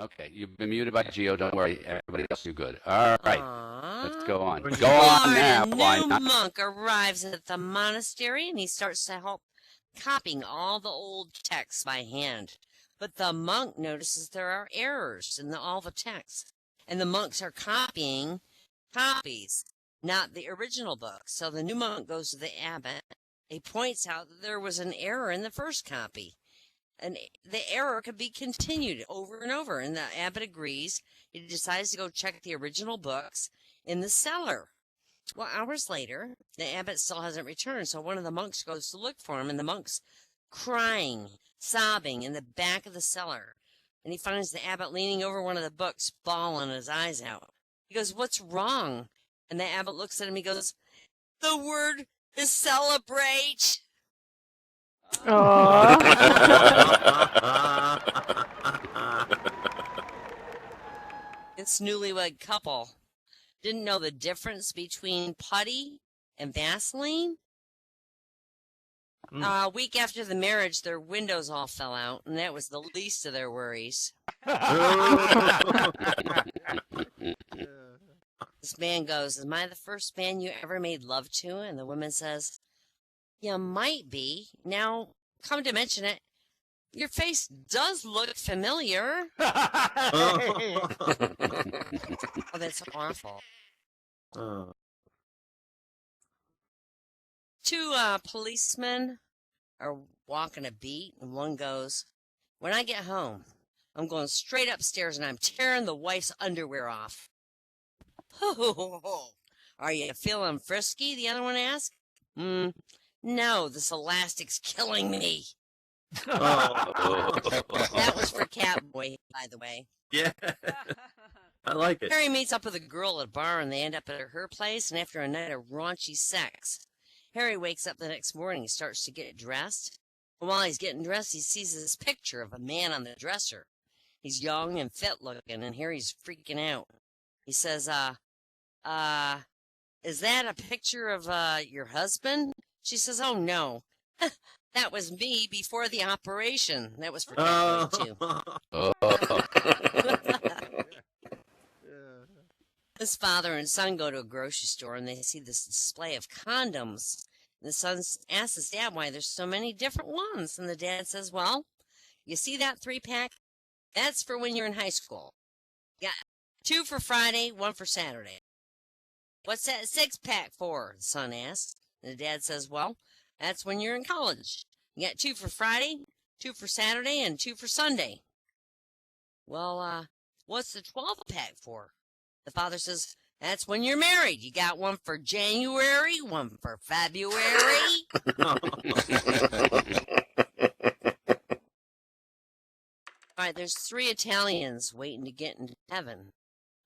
Okay, you've been muted by Geo. Don't worry. Everybody else, you're good. All right. Let's go on. One Go on now. A Why new not? monk arrives at the monastery and he starts to help copying all the old texts by hand. But the monk notices there are errors in all the texts, and the monks are copying copies, not the original book. So the new monk goes to the abbot. He points out that there was an error in the first copy, and the error could be continued over and over. And the abbot agrees. He decides to go check the original books in the cellar. Well, hours later, the abbot still hasn't returned, so one of the monks goes to look for him, and the monk's crying, sobbing in the back of the cellar. And he finds the abbot leaning over one of the books, bawling his eyes out. He goes, "What's wrong?" And the abbot looks at him. He goes, "The word is celebrate." Oh. This newlywed couple didn't know the difference between putty and Vaseline. A week after the marriage, their windows all fell out, and that was the least of their worries. This man goes, "Am I the first man you ever made love to?" And the woman says, "You might be. Now, come to mention it, your face does look familiar." Oh, that's awful. Two policemen are walking a beat, and one goes, "When I get home, I'm going straight upstairs and I'm tearing the wife's underwear off." "Are you feeling frisky?" the other one asked. "No, this elastic's killing me." That was for Catboy, by the way. Yeah. I like it. Harry meets up with a girl at a bar, and they end up at her place, and after a night of raunchy sex, Harry wakes up the next morning and starts to get dressed. And while he's getting dressed, he sees this picture of a man on the dresser. He's young and fit looking, and Harry's freaking out. He says, "Is that a picture of, your husband?" She says, "Oh, no. That was me before the operation." That was for Catboy, too. His father and son go to a grocery store, and they see this display of condoms. The son asks his dad why there's so many different ones. And the dad says, "Well, you see that 3-pack? That's for when you're in high school. Got 2 for Friday, 1 for Saturday." "What's that 6-pack for?" the son asks. And the dad says, "Well, that's when you're in college. You got 2 for Friday, 2 for Saturday, and 2 for Sunday." "Well, what's the 12-pack for?" The father says, "That's when you're married. You got 1 for January, 1 for February." All right, there's 3 Italians waiting to get into heaven.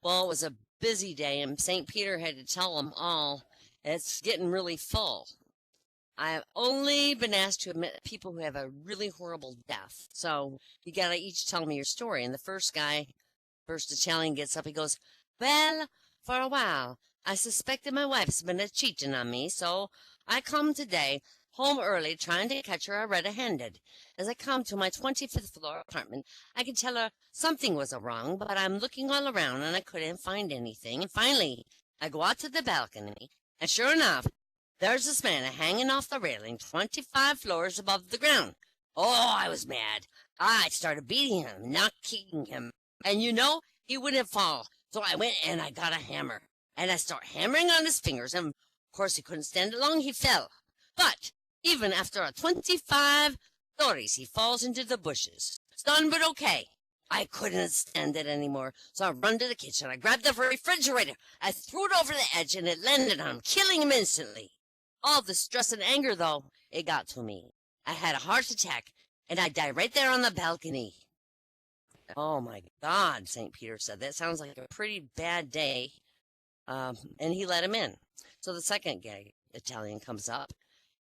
Well, it was a busy day, and St. Peter had to tell them all, "It's getting really full. I've only been asked to admit people who have a really horrible death. So you got to each tell me your story." And the first Italian gets up. He goes, "Well, for a while, I suspected my wife's been a-cheating on me, so I come today, home early, trying to catch her red-handed. As I come to my 25th floor apartment, I can tell her something was wrong, but I'm looking all around, and I couldn't find anything. And finally, I go out to the balcony, and sure enough, there's this man hanging off the railing 25 floors above the ground. Oh, I was mad. I started beating him, not kicking him. And he wouldn't fall. So I went and I got a hammer. And I start hammering on his fingers. And, of course, he couldn't stand it long. He fell. But even after 25 stories, he falls into the bushes. Stunned but okay. I couldn't stand it anymore. So I run to the kitchen. I grabbed the refrigerator. I threw it over the edge, and it landed on him, killing him instantly. All the stress and anger, though, it got to me. I had a heart attack, and I died right there on the balcony." Oh, my God, St. Peter said. That sounds like a pretty bad day. And he let him in. So the second gay Italian comes up,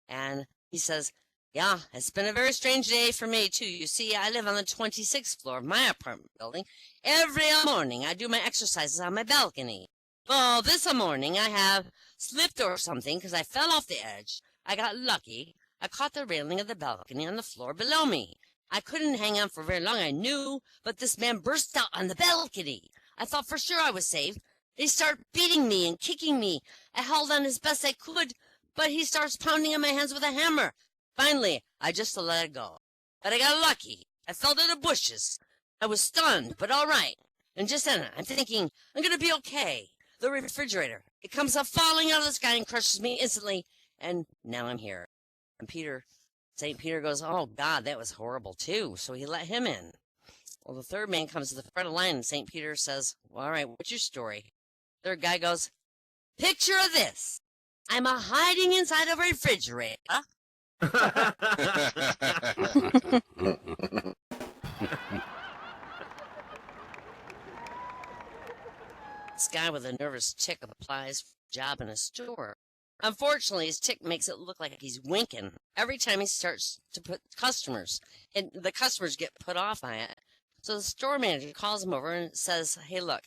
and he says, "Yeah, it's been a very strange day for me, too. You see, I live on the 26th floor of my apartment building. Every morning I do my exercises on my balcony. Well, this morning I have slipped or something because I fell off the edge. I got lucky. I caught the railing of the balcony on the floor below me. I couldn't hang on for very long, I knew, but this man burst out on the balcony. I thought for sure I was safe. They start beating me and kicking me. I held on as best I could, but he starts pounding on my hands with a hammer. Finally, I just let it go. But I got lucky. I fell to the bushes. I was stunned, but all right. And just then, I'm thinking, I'm going to be okay. The refrigerator, it comes up falling out of the sky and crushes me instantly, and now I'm here. And St. Peter goes, oh, God, that was horrible, too. So he let him in. Well, the third man comes to the front of the line, and St. Peter says, well, all right, what's your story? Third guy goes, picture of this. I'm hiding inside a refrigerator. This guy with a nervous tick applies for a job in a store. Unfortunately, his tick makes it look like he's winking every time he starts to put customers, and the customers get put off by it. So the store manager calls him over and says, hey, look,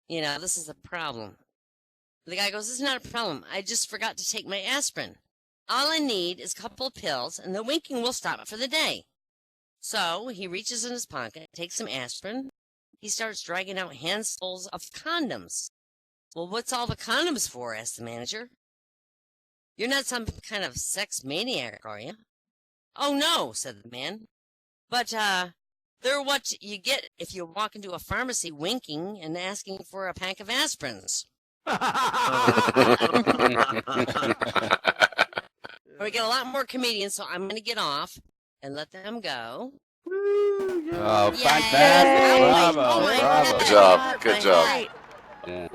this is a problem. The guy goes, this is not a problem. I just forgot to take my aspirin. All I need is a couple of pills, and the winking will stop for the day. So he reaches in his pocket, takes some aspirin. He starts dragging out handfuls of condoms. Well, what's all the condoms for? Asked the manager. You're not some kind of sex maniac, are you? Oh, no, said the man. But, they're what you get if you walk into a pharmacy winking and asking for a pack of aspirins. We get a lot more comedians, so I'm going to get off and let them go. Oh, Yes. fantastic. Oh, Bravo. my Bravo. God. Good job. Good job. Right. Yeah.